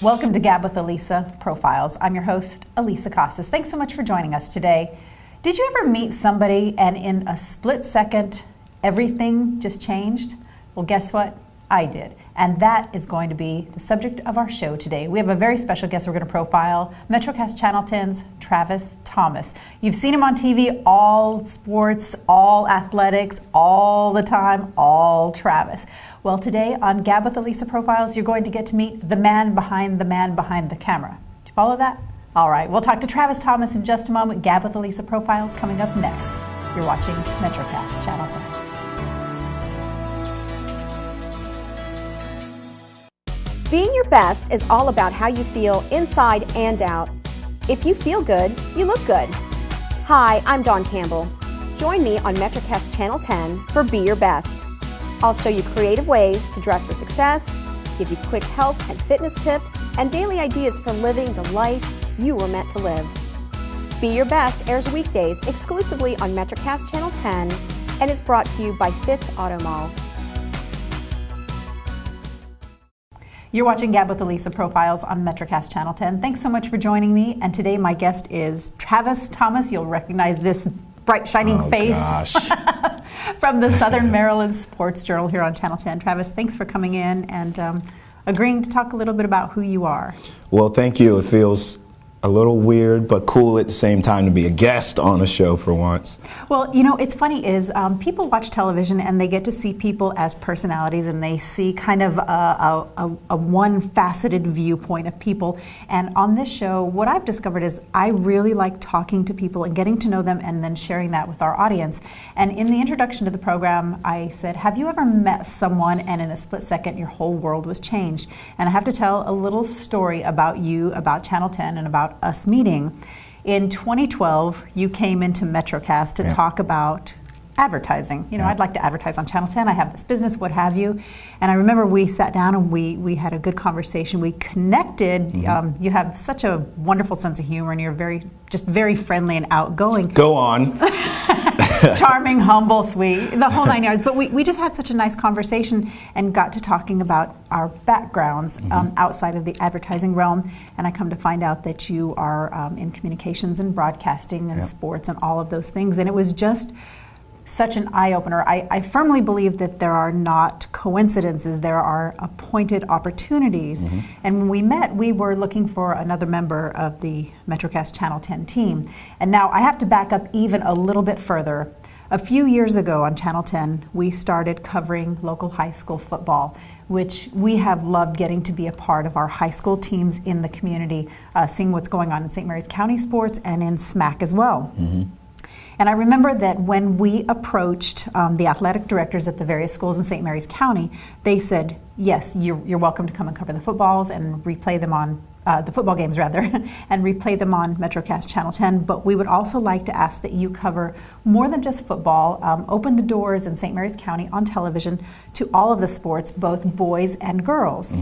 Welcome to GAB with ALisa Profiles. I'm your host, ALisa Costas. Thanks so much for joining us today. Did you ever meet somebody and in a split second, everything just changed? Well, guess what? I did. And that is going to be the subject of our show today. We have a very special guest we're going to profile, MetroCast Channel 10's Travis Thomas. You've seen him on TV, all sports, all athletics, all the time, all Travis. Well, today on GAB with ALisa Profiles, you're going to get to meet the man behind the camera. Did you follow that? All right, we'll talk to Travis Thomas in just a moment. GAB with ALisa Profiles coming up next. You're watching MetroCast Channel 10. Being your best is all about how you feel inside and out. If you feel good, you look good. Hi, I'm Dawn Campbell. Join me on MetroCast Channel 10 for Be Your Best. I'll show you creative ways to dress for success, give you quick health and fitness tips, and daily ideas for living the life you were meant to live. Be Your Best airs weekdays exclusively on MetroCast Channel 10 and is brought to you by Fitz Auto Mall. You're watching GAB with ALisa Profiles on MetroCast Channel 10. Thanks so much for joining me. And today my guest is Travis Thomas. You'll recognize this bright, shining face from the Southern Maryland Sports Journal here on Channel 10. Travis, thanks for coming in and agreeing to talk a little bit about who you are. Well, thank you. It feels a little weird but cool at the same time to be a guest on a show for once. Well, you know, it's funny is people watch television and they get to see people as personalities and they see kind of a one-faceted viewpoint of people. And on this show, what I've discovered is I really like talking to people and getting to know them and then sharing that with our audience. And in the introduction to the program, I said, have you ever met someone and in a split second your whole world was changed? And I have to tell a little story about you, about Channel 10, and about us meeting. In 2012, you came into MetroCast to talk about advertising. You know, I'd like to advertise on Channel 10. I have this business, what have you. And I remember we sat down and we had a good conversation. We connected. You have such a wonderful sense of humor and you're very friendly and outgoing. Go on. Charming, humble, sweet, the whole nine yards. But we just had such a nice conversation and got to talking about our backgrounds outside of the advertising realm. And I come to find out that you are in communications and broadcasting and sports and all of those things. And it was just such an eye-opener. I firmly believe that there are not coincidences, there are appointed opportunities. And when we met, we were looking for another member of the MetroCast Channel 10 team. And now I have to back up even a little bit further. A few years ago on Channel 10, we started covering local high school football, which we have loved getting to be a part of our high school teams in the community, seeing what's going on in St. Mary's County sports and in SMAC as well. And I remember that when we approached the athletic directors at the various schools in St. Mary's County, they said, yes, you're welcome to come and cover the footballs and replay them on, the football games rather, and replay them on MetroCast Channel 10. But we would also like to ask that you cover more than just football, open the doors in St. Mary's County on television to all of the sports, both boys and girls.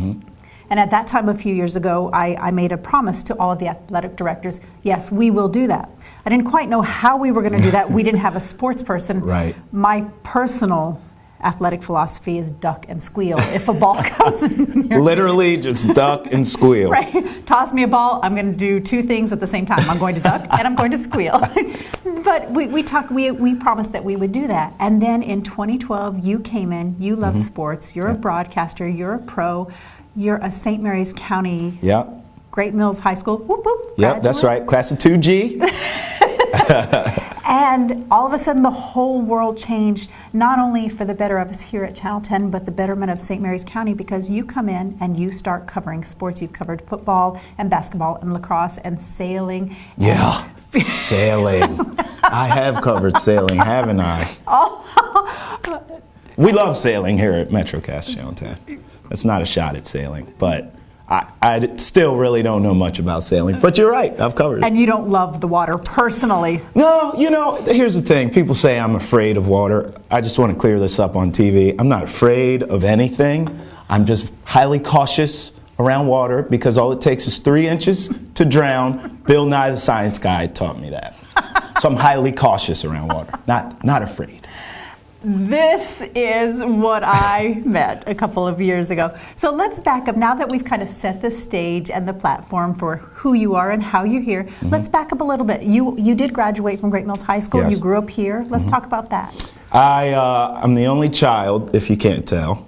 And at that time, a few years ago, I made a promise to all of the athletic directors, yes, we will do that. I didn't quite know how we were going to do that. We didn't have a sports person. Right. My personal athletic philosophy is duck and squeal. If a ball goes in your Literally just duck and squeal. Right. Toss me a ball, I'm going to do two things at the same time. I'm going to duck and I'm going to squeal. But we promised that we would do that. And then in 2012, you came in, you love sports, you're a broadcaster, you're a pro, you're a St. Mary's County Great Mills High School. Whoop, whoop, yep, that's right. Class of 2G. And all of a sudden the whole world changed, not only for the better of us here at Channel 10, but the betterment of St. Mary's County, because you come in and you start covering sports. You've covered football and basketball and lacrosse and sailing. Yeah, sailing. I have covered sailing, haven't I? We love sailing here at MetroCast Channel 10. That's not a shot at sailing, but I still really don't know much about sailing, but you're right, I've covered it. And you don't love the water personally? No, you know, here's the thing. People say I'm afraid of water. I just want to clear this up on TV. I'm not afraid of anything. I'm just highly cautious around water because all it takes is 3 inches to drown. Bill Nye the Science Guy taught me that. So I'm highly cautious around water, not afraid. This is what I met a couple of years ago. So let's back up. Now that we've kind of set the stage and the platform for who you are and how you're here, let's back up a little bit. You did graduate from Great Mills High School. Yes. You grew up here. Let's talk about that. I'm the only child, if you can't tell.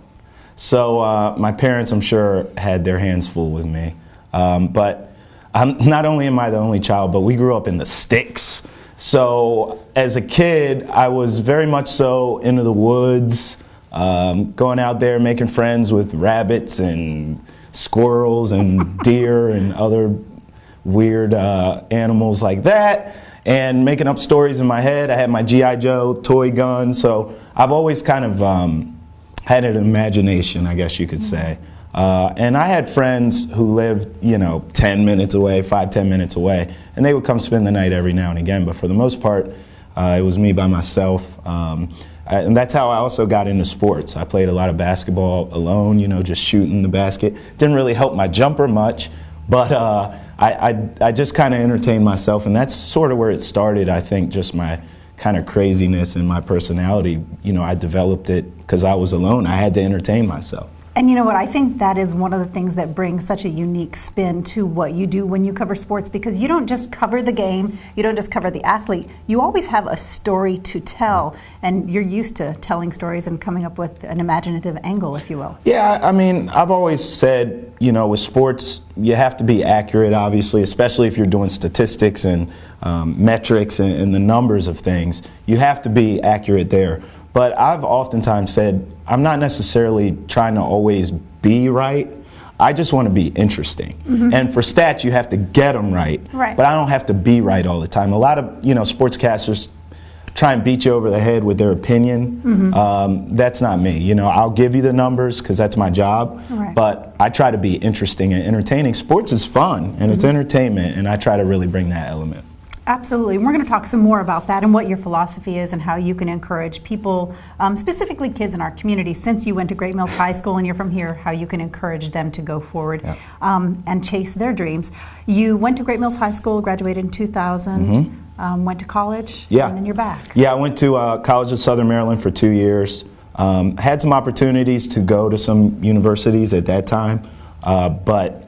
So my parents, I'm sure, had their hands full with me. But not only am I the only child, but we grew up in the sticks. So as a kid, I was very much so into the woods, going out there making friends with rabbits and squirrels and deer and other weird animals like that, and making up stories in my head. I had my G.I. Joe toy gun, so I've always kind of had an imagination, I guess you could say. And I had friends who lived, 10 minutes away, 5-10 minutes away, and they would come spend the night every now and again. But for the most part, it was me by myself. And that's how I also got into sports. I played a lot of basketball alone, just shooting the basket. Didn't really help my jumper much, but I just kind of entertained myself, and that's sort of where it started, I think, just my kind of craziness and my personality. I developed it because I was alone. I had to entertain myself. And you know what, I think that is one of the things that brings such a unique spin to what you do when you cover sports, because you don't just cover the game, you don't just cover the athlete, you always have a story to tell, and you're used to telling stories and coming up with an imaginative angle, if you will. Yeah, I mean, I've always said, with sports, you have to be accurate, obviously, especially if you're doing statistics and metrics and the numbers of things. You have to be accurate there. But I've oftentimes said, I'm not necessarily trying to always be right. I just want to be interesting. And for stats, you have to get them right. But I don't have to be right all the time. A lot of, sportscasters try and beat you over the head with their opinion. That's not me. I'll give you the numbers because that's my job. But I try to be interesting and entertaining. Sports is fun, and it's entertainment, and I try to really bring that element. Absolutely. And we're going to talk some more about that and what your philosophy is and how you can encourage people, specifically kids in our community, since you went to Great Mills High School and you're from here, how you can encourage them to go forward and chase their dreams. You went to Great Mills High School, graduated in 2000, went to college, and then you're back. Yeah, I went to College of Southern Maryland for 2 years. Had some opportunities to go to some universities at that time, but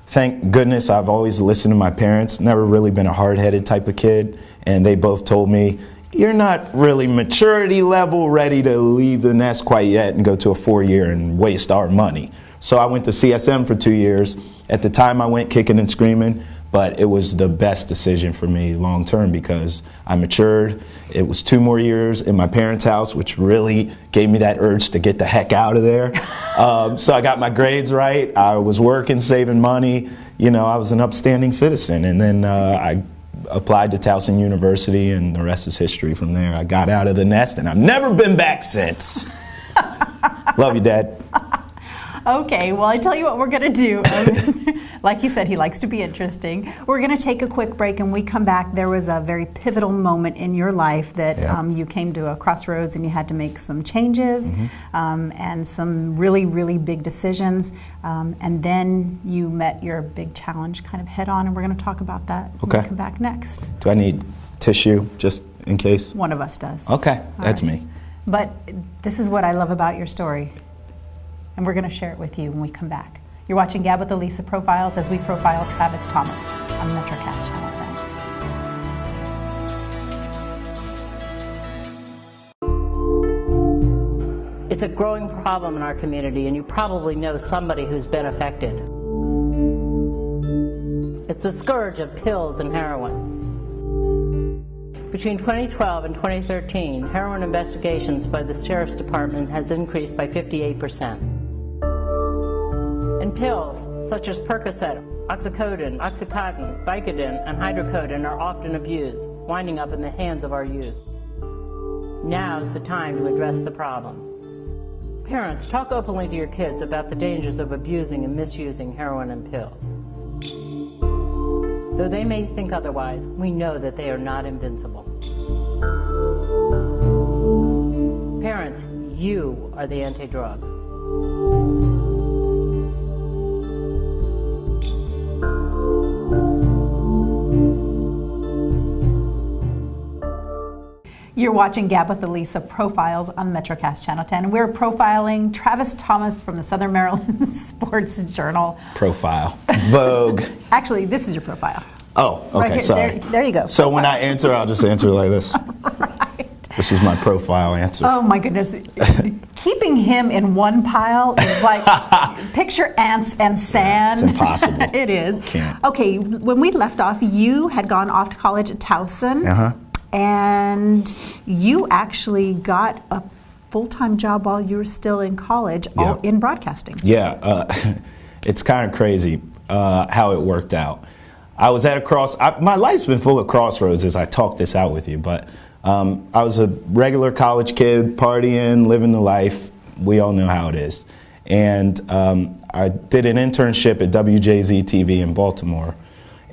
thank goodness I've always listened to my parents. Never really been a hard-headed type of kid, and they both told me, you're not really maturity level ready to leave the nest quite yet and go to a 4-year and waste our money. So I went to CSM for 2 years. At the time I went kicking and screaming, but it was the best decision for me long term because I matured. It was 2 more years in my parents' house, which really gave me that urge to get the heck out of there. So I got my grades right. I was working, saving money. I was an upstanding citizen. And then I applied to Towson University, and the rest is history from there. I got out of the nest, and I've never been back since. Love you, Dad. Okay, well, I tell you what we're going to do. Like you said, he likes to be interesting. We're going to take a quick break, and when we come back, there was a very pivotal moment in your life that you came to a crossroads and you had to make some changes and some really, really big decisions. And then you met your big challenge kind of head on, and we're going to talk about that when we come back next. Do I need tissue just in case? One of us does. Okay, that's me. But this is what I love about your story, and we're going to share it with you when we come back. You're watching Gab with ALisa Profiles as we profile Travis Thomas on MetroCast Channel 10. It's a growing problem in our community, and you probably know somebody who's been affected. It's the scourge of pills and heroin. Between 2012 and 2013, heroin investigations by the Sheriff's Department has increased by 58%. And pills, such as Percocet, oxycodone, Oxycontin, Vicodin, and hydrocodone are often abused, winding up in the hands of our youth. Now's the time to address the problem. Parents, talk openly to your kids about the dangers of abusing and misusing heroin and pills. Though they may think otherwise, we know that they are not invincible. Parents, you are the anti-drug. You're watching GAB with ALisa Profiles on MetroCast Channel 10. We're profiling Travis Thomas from the Southern Maryland Sports Journal. Profile. Vogue. Actually, this is your profile. Oh, okay, right here. sorry. There you go. So profile. when I answer, I'll just answer like this. Right. This is my profile answer. Oh my goodness. Keeping him in one pile is like picture ants and sand. It's impossible. It is. Can't. Okay, when we left off, you had gone off to college at Towson. Uh-huh. And you actually got a full-time job while you were still in college, all in broadcasting. Yeah, it's kind of crazy how it worked out. I was at my life's been full of crossroads as I talk this out with you, but I was a regular college kid, partying, living the life. We all know how it is. And I did an internship at WJZ-TV in Baltimore.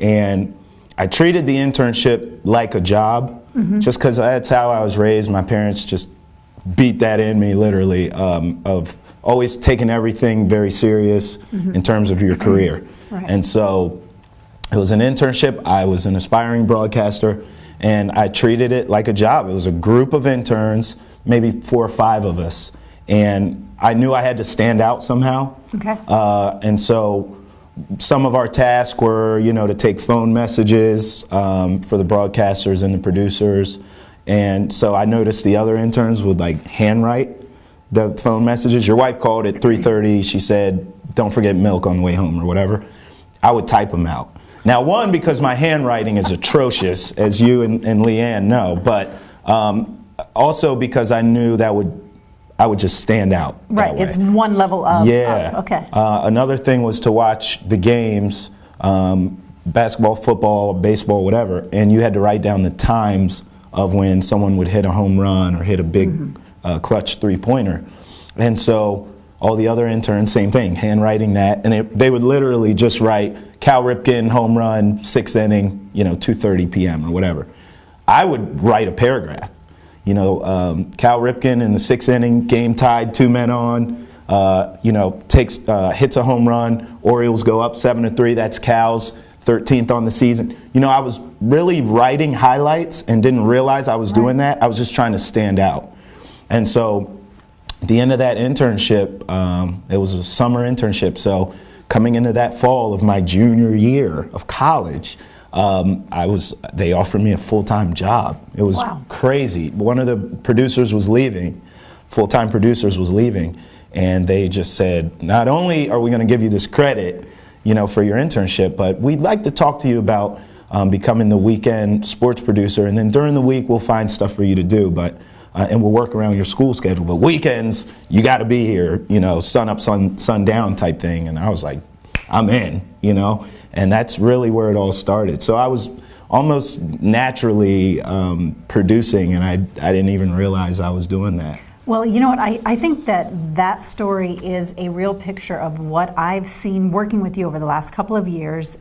And I treated the internship like a job, just because that's how I was raised. My parents just beat that in me, literally, of always taking everything very serious in terms of your career. Right. And so it was an internship. I was an aspiring broadcaster, and I treated it like a job. It was a group of interns, maybe 4 or 5 of us, and I knew I had to stand out somehow. Okay. And so some of our tasks were, to take phone messages for the broadcasters and the producers. And so I noticed the other interns would handwrite the phone messages. Your wife called at 3:30. She said, "Don't forget milk on the way home," or whatever. I would type them out. Now, one, because my handwriting is atrocious, as you and Leanne know, but also because I knew that I would just stand out. Right, it's one level up. Yeah. Okay. Another thing was to watch the games, basketball, football, baseball, whatever, and you had to write down the times of when someone would hit a home run or hit a big clutch three-pointer. And so all the other interns, same thing, handwriting that, and they would literally just write Cal Ripken, home run, 6th inning, 2:30 p.m. or whatever. I would write a paragraph. Cal Ripken in the 6th inning, game tied, 2 men on, hits a home run, Orioles go up 7-3, that's Cal's 13th on the season. I was really writing highlights and didn't realize I was doing that. I was just trying to stand out. And so at the end of that internship, it was a summer internship, so coming into that fall of my junior year of college, they offered me a full-time job. It was crazy. One of the producers was leaving, full-time producers was leaving, and they just said, not only are we going to give you this credit, for your internship, but we'd like to talk to you about becoming the weekend sports producer, and then during the week we'll find stuff for you to do, and we'll work around your school schedule. But weekends, you got to be here, sun up, sun down type thing. And I was like, I'm in, and that's really where it all started. So I was almost naturally producing, and I didn't even realize I was doing that. Well, you know what? I think that story is a real picture of what I've seen working with you over the last couple of years.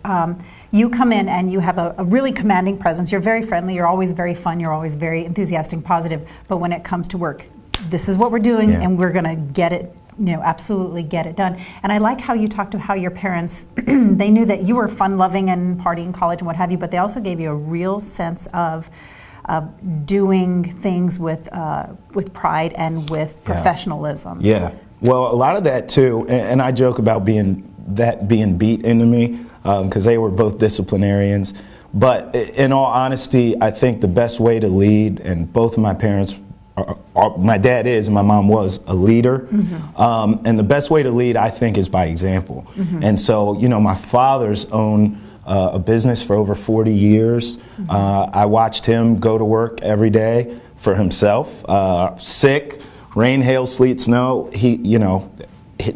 You come in and you have a really commanding presence. You're very friendly. You're always very fun. You're always very enthusiastic and positive. But when it comes to work, this is what we're doing, and we're going to get it, absolutely get it done. And I like how you talked to how your parents, they knew that you were fun-loving and partying college and what have you, but they also gave you a real sense of doing things with pride and with professionalism. Yeah. Well, a lot of that too, and I joke about being beat into me because they were both disciplinarians. But in all honesty, I think the best way to lead, and both of my parents, my dad is and my mom was a leader, and the best way to lead, I think, is by example. And so, my father's owned a business for over 40 years. I watched him go to work every day for himself, sick, rain, hail, sleet, snow. He,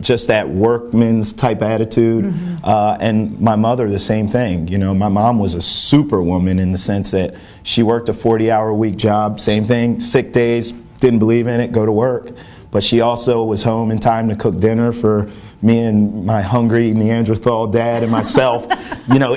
just that workman's type attitude. And my mother, the same thing. My mom was a superwoman in the sense that she worked a 40-hour-a-week job, same thing, sick days, didn't believe in it, go to work. But she also was home in time to cook dinner for me and my hungry Neanderthal dad and myself,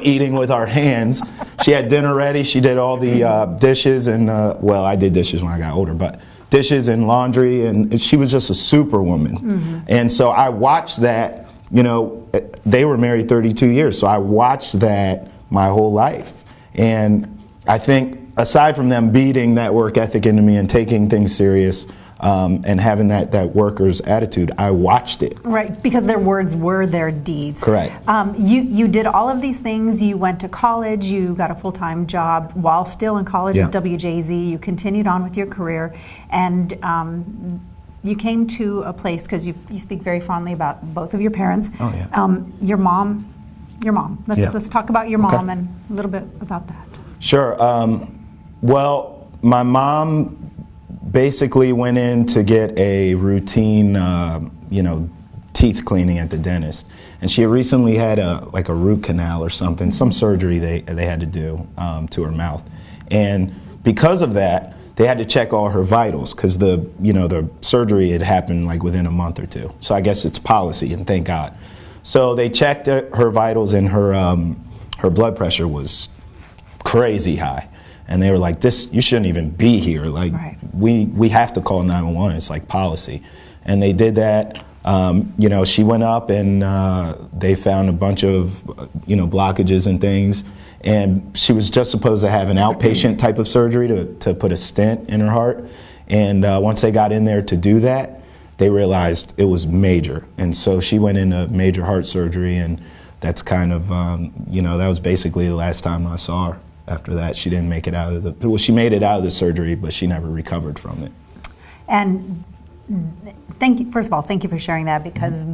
eating with our hands. She had dinner ready. She did all the dishes and, well, I did dishes when I got older, but dishes and laundry, and she was just a superwoman. And so I watched that, they were married 32 years, so I watched that my whole life. And I think aside from them beating that work ethic into me and taking things serious, and having that worker's attitude, I watched it. Right, because their words were their deeds. Correct. You did all of these things. You went to college. You got a full-time job while still in college at WJZ. You continued on with your career, and you came to a place, because you speak very fondly about both of your parents. Oh, yeah. Your mom. Let's talk about your mom and a little bit about that. Sure. Well, my mom basically went in to get a routine, teeth cleaning at the dentist, and she recently had a root canal or something, some surgery they had to do to her mouth, and because of that, they had to check all her vitals, because the surgery had happened like within a month or two. So I guess it's policy, and thank God. So they checked her vitals, and her blood pressure was crazy high. And they were like, you shouldn't even be here. Like, right. we have to call 911. It's like policy. And they did that. She went up, and they found a bunch of, blockages and things. And she was just supposed to have an outpatient type of surgery to put a stent in her heart. And once they got in there to do that, they realized it was major. And so she went into major heart surgery, and that's kind of, that was basically the last time I saw her. After that, she didn't make it out of she made it out of the surgery, but she never recovered from it. And first of all, thank you for sharing that, because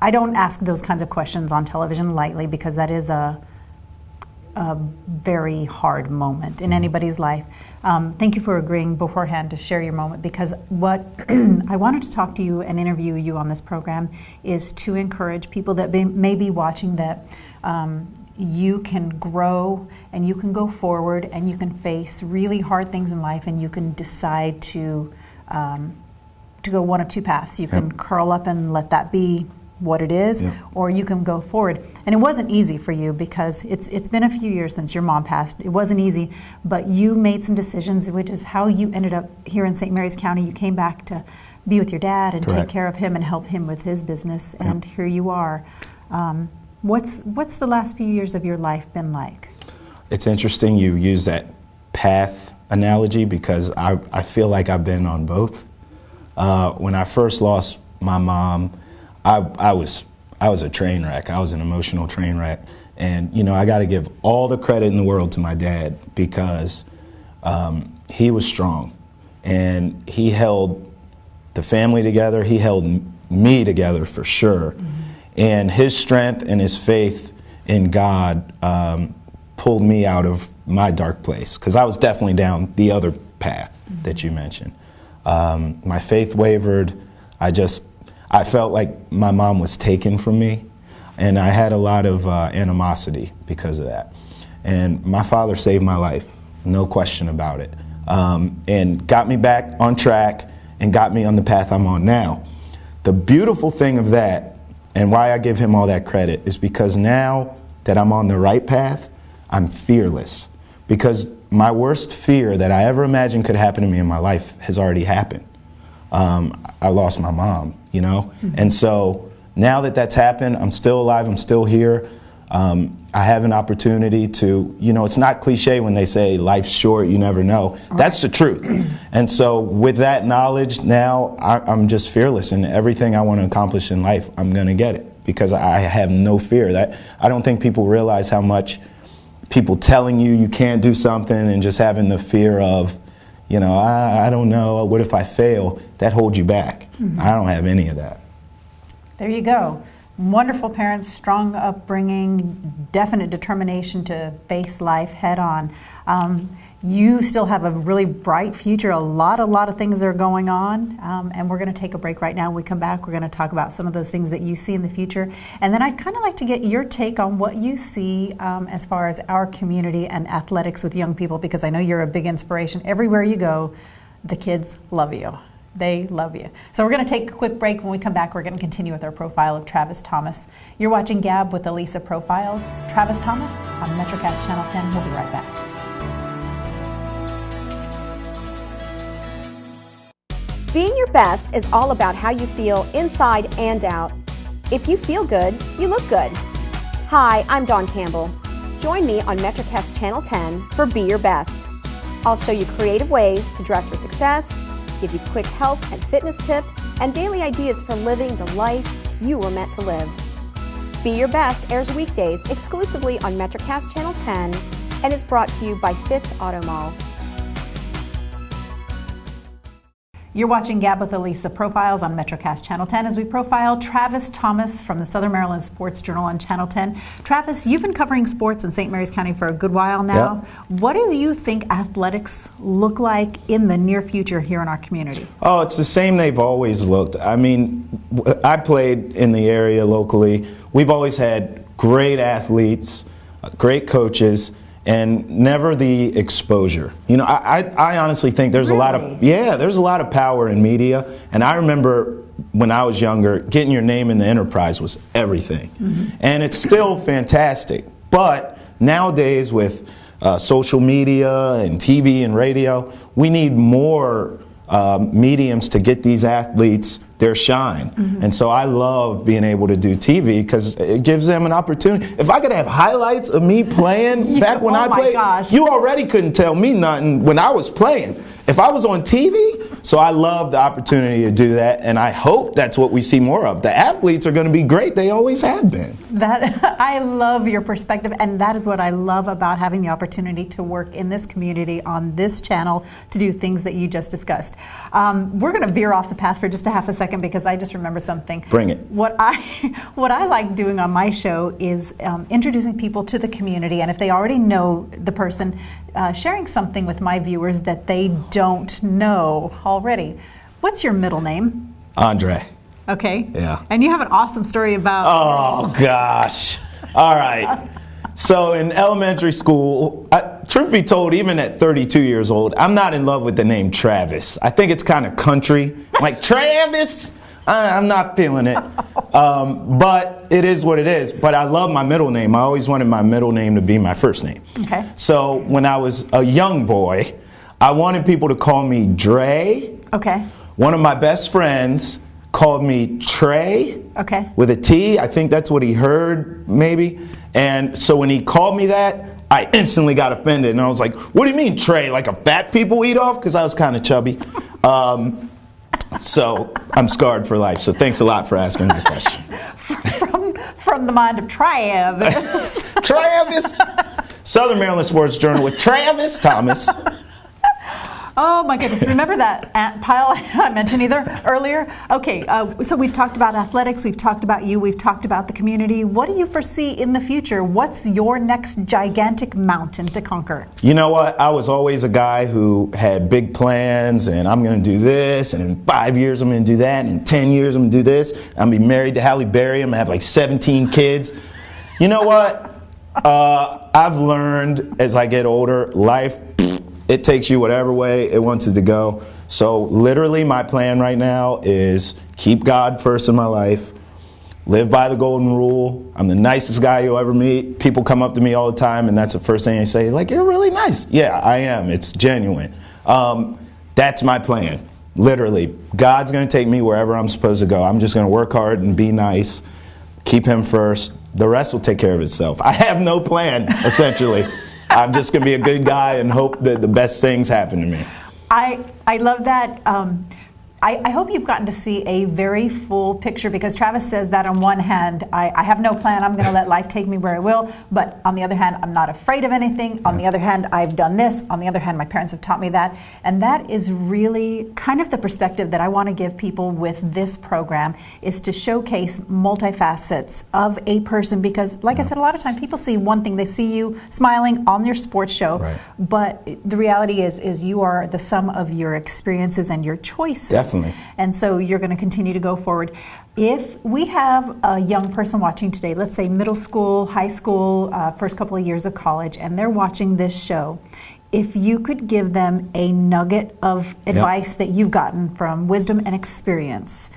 I don't ask those kinds of questions on television lightly, because that is a very hard moment in anybody's life. Thank you for agreeing beforehand to share your moment, because what I wanted to talk to you and interview you on this program is to encourage people that may be watching that you can grow and you can go forward and you can face really hard things in life, and you can decide to go one of two paths. You can curl up and let that be what it is, or you can go forward. And it wasn't easy for you, because it's been a few years since your mom passed. It wasn't easy, but you made some decisions, which is how you ended up here in St. Mary's County. You came back to be with your dad and take care of him and help him with his business, and here you are. What's the last few years of your life been like? It's interesting you use that path analogy, because I feel like I've been on both. When I first lost my mom, I was a train wreck. I was an emotional train wreck. And, I got to give all the credit in the world to my dad, because he was strong. And he held the family together. He held me together for sure. Mm-hmm. And his strength and his faith in God pulled me out of my dark place, because I was definitely down the other path that you mentioned. My faith wavered. I felt like my mom was taken from me, and I had a lot of animosity because of that. And my father saved my life, no question about it, and got me back on track and got me on the path I'm on now. The beautiful thing of that, and why I give him all that credit, is because now that I'm on the right path, I'm fearless. Because my worst fear that I ever imagined could happen to me in my life has already happened. I lost my mom, Mm-hmm. And so now that that's happened, I'm still alive, I'm still here. I have an opportunity to, it's not cliche when they say life's short, you never know. Right. That's the truth. And so with that knowledge now, I'm just fearless, and everything I want to accomplish in life, I'm going to get it, because I have no fear. That I don't think people realize how much people telling you can't do something and just having the fear of, I don't know, what if I fail, that holds you back. Mm-hmm. I don't have any of that. There you go. Wonderful parents, strong upbringing, definite determination to face life head on. You still have a really bright future. A lot of things are going on, and we're going to take a break right now. When we come back, we're going to talk about some of those things that you see in the future. And then I'd kind of like to get your take on what you see as far as our community and athletics with young people, because I know you're a big inspiration. Everywhere you go, the kids love you. They love you. So we're going to take a quick break. When we come back, we're going to continue with our profile of Travis Thomas. You're watching GAB with ALisa Profiles-Travis Thomas on MetroCast Channel 10. We'll be right back. Being your best is all about how you feel inside and out. If you feel good, you look good. Hi, I'm Dawn Campbell. Join me on MetroCast Channel 10 for Be Your Best. I'll show you creative ways to dress for success, give you quick health and fitness tips, and daily ideas for living the life you were meant to live. Be Your Best airs weekdays exclusively on MetroCast Channel 10 and is brought to you by Fitz Auto Mall. You're watching GAB with ALisa Profiles on MetroCast Channel 10 as we profile Travis Thomas from the Southern Maryland Sports Journal on Channel 10. Travis, you've been covering sports in St. Mary's County for a good while now. Yep. What do you think athletics look like in the near future here in our community? Oh, it's the same they've always looked. I mean, I played in the area locally. We've always had great athletes, great coaches, and never the exposure. You know, I honestly think there's a lot of, there's a lot of power in media. And I remember when I was younger, getting your name in the Enterprise was everything. And it's still fantastic. But nowadays with social media and TV and radio, we need more mediums to get these athletes their shine. And so I love being able to do TV because it gives them an opportunity. If I could have highlights of me playing back when I played, you already couldn't tell me nothing when I was playing. If I was on TV, so I love the opportunity to do that, and I hope that's what we see more of. The athletes are going to be great. They always have been. I love your perspective, and that is what I love about having the opportunity to work in this community on this channel to do things that you just discussed. We're going to veer off the path for just a half a second because I just remembered something. Bring it. What I like doing on my show is introducing people to the community, and if they already know the person, sharing something with my viewers that they don't know already. What's your middle name? Andre. Okay. Yeah. And you have an awesome story about... Oh, gosh. All right. So in elementary school, truth be told, even at 32 years old, I'm not in love with the name Travis. I think it's kind of country. Like, Travis? I'm not feeling it. But it is what it is. But I love my middle name. I always wanted my middle name to be my first name. Okay. So when I was a young boy, I wanted people to call me Dre. Okay. One of my best friends called me Trey. Okay. With a T. I think that's what he heard, maybe. And so when he called me that, I instantly got offended. And I was like, what do you mean, Trey? Like a fat people eat off? Because I was kind of chubby. So I'm scarred for life. So thanks a lot for asking that question. From the mind of Travis. Travis. Southern Maryland Sports Journal with Travis Thomas. Oh my goodness, remember that ant pile I mentioned earlier? Okay, so we've talked about athletics, we've talked about you, we've talked about the community. What do you foresee in the future? What's your next gigantic mountain to conquer? You know what, I was always a guy who had big plans, and I'm going to do this, and in 5 years I'm going to do that, and in 10 years I'm going to do this. I'm going to be married to Halle Berry, I'm going to have like 17 kids. You know what, I've learned as I get older, life, it takes you whatever way it wants it to go. So literally my plan right now is keep God first in my life, live by the golden rule. I'm the nicest guy you'll ever meet. People come up to me all the time and that's the first thing they say, like, you're really nice. Yeah, I am. It's genuine. That's my plan. Literally, God's going to take me wherever I'm supposed to go. I'm just going to work hard and be nice, keep him first. The rest will take care of itself. I have no plan, essentially. I'm just going to be a good guy and hope that the best things happen to me. I love that. I hope you've gotten to see a very full picture because Travis says that on one hand, I have no plan, I'm going to let life take me where it will, but on the other hand, I'm not afraid of anything. On the other hand, I've done this. On the other hand, my parents have taught me that. And that is really kind of the perspective that I want to give people with this program is to showcase multifacets of a person because, like I said, a lot of times people see one thing. They see you smiling on your sports show, but the reality is you are the sum of your experiences and your choices. Definitely. And so you're going to continue to go forward. If we have a young person watching today, let's say middle school, high school, first couple of years of college, and they're watching this show, if you could give them a nugget of advice that you've gotten from wisdom and experience,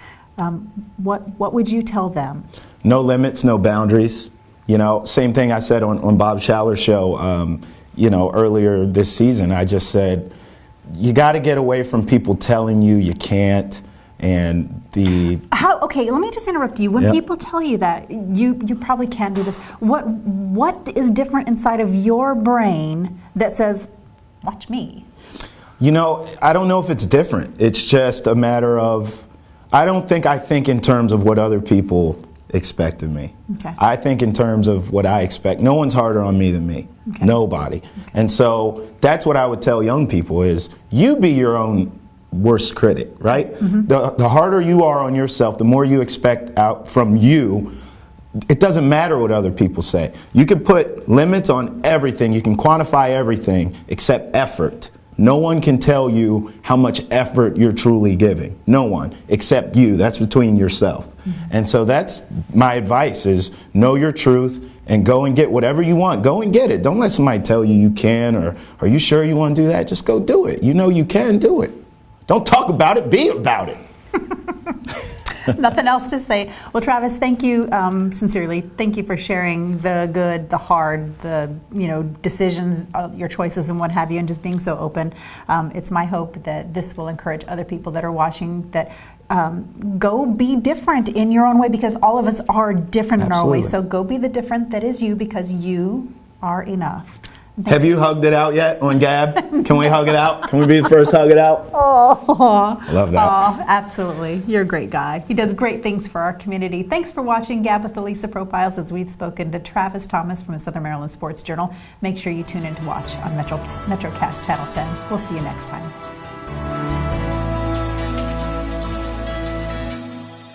what would you tell them? No limits, no boundaries. You know, same thing I said on Bob Shaller's show, you know, earlier this season. I just said, you got to get away from people telling you you can't. And the Okay, let me just interrupt you. When Yep. people tell you that, you probably can do this. What is different inside of your brain that says, watch me? You know, I don't know if it's different. It's just a matter of, I don't think I think in terms of what other people expect of me. Okay. I think in terms of what I expect. No one's harder on me than me. Okay. Nobody. Okay. And so that's what I would tell young people is, you be your own worst critic, right? Mm-hmm. The harder you are on yourself, the more you expect out from you. It doesn't matter what other people say. You can put limits on everything. You can quantify everything except effort. No one can tell you how much effort you're truly giving. No one, except you. That's between yourself. Mm-hmm. And so that's my advice is know your truth and go and get whatever you want. Go and get it. Don't let somebody tell you you can, or are you sure you want to do that? Just go do it. You know you can do it. Don't talk about it, be about it. Nothing else to say. Well, Travis, thank you sincerely. Thank you for sharing the good, the hard, the decisions, your choices, and what have you, and just being so open. It's my hope that this will encourage other people that are watching that go be different in your own way, because all of us are different in our way. So go be the different that is you, because you are enough. Have you hugged it out yet on Gab? Can we hug it out? Can we be the first hug it out? Oh, I love that. Oh, absolutely. You're a great guy. He does great things for our community. Thanks for watching Gab with ALisa Profiles, as we've spoken to Travis Thomas from the Southern Maryland Sports Journal. Make sure you tune in to watch on MetroCast Channel 10. We'll see you next time.